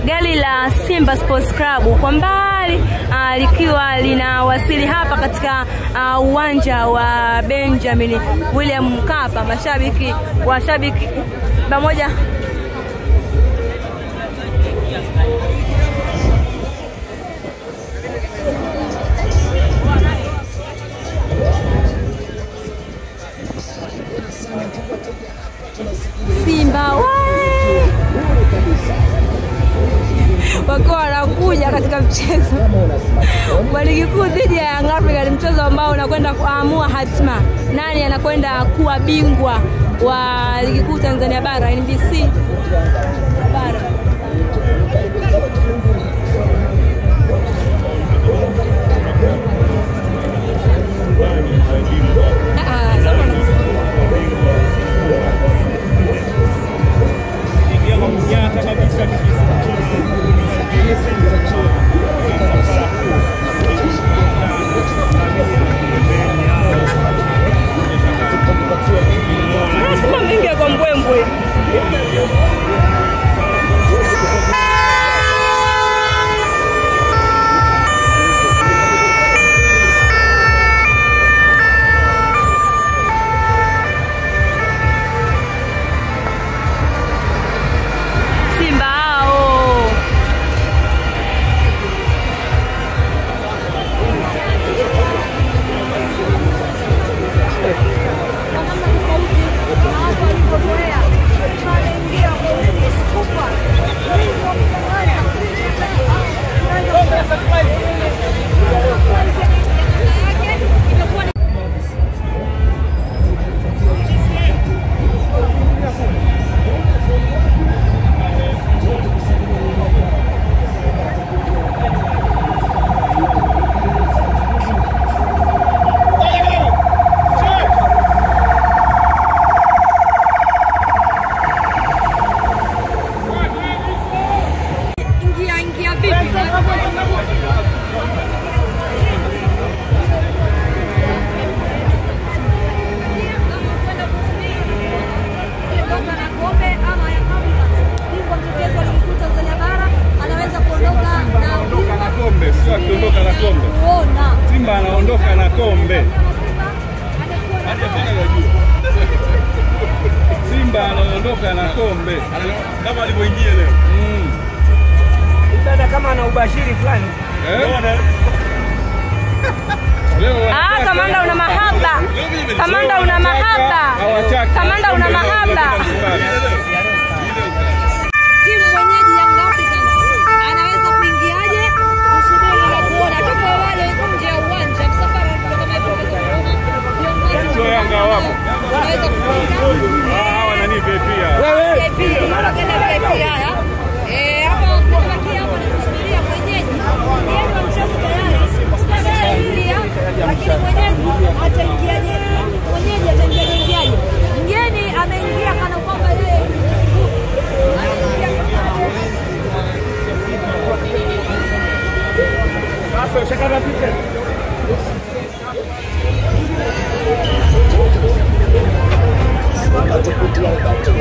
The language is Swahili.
gari la Simba Sports Club kwa mbali likiwa linawasili hapa katika uwanja wa Benjamin William Mkapa. Washabiki pamoja Simba wakiwa wanakuja katika mchezo wa ligi kuu dhidi ya Young Africans, mchezo ambao unakwenda kuamua hatima nani anakwenda kuwa bingwa wa ligi kuu Tanzania bara, NBC bara. Nasema mingi kwa mbwembwe. Simba anaondoka na kombe. Simba anaondoka na kombe kama alivyoingia leo. Dada kama ana ubashiri fulani. Kamanda una mahaba. Kamanda una mahaba. Kamanda una mahaba. Timu mwenyeji Young Africans anaweza kuingiaje? Tusubiri na kuona. Toka wale nje ya uwanja msafara kutoka Maibwe. Sio Yanga wapo. Wanaweza kuingia. Hawa nani VIP? VIP. Wanakwenda VIP haya. Hapa kubakia hapo na kusubiria mwenyeji. Yeye wa mchezo tayari. Lakini mwenyeji ataingiaje? Mwenyeji ataingiaje? Mgeni ameingia kana kwamba yeye sasa shakara picha. Atakutia wakati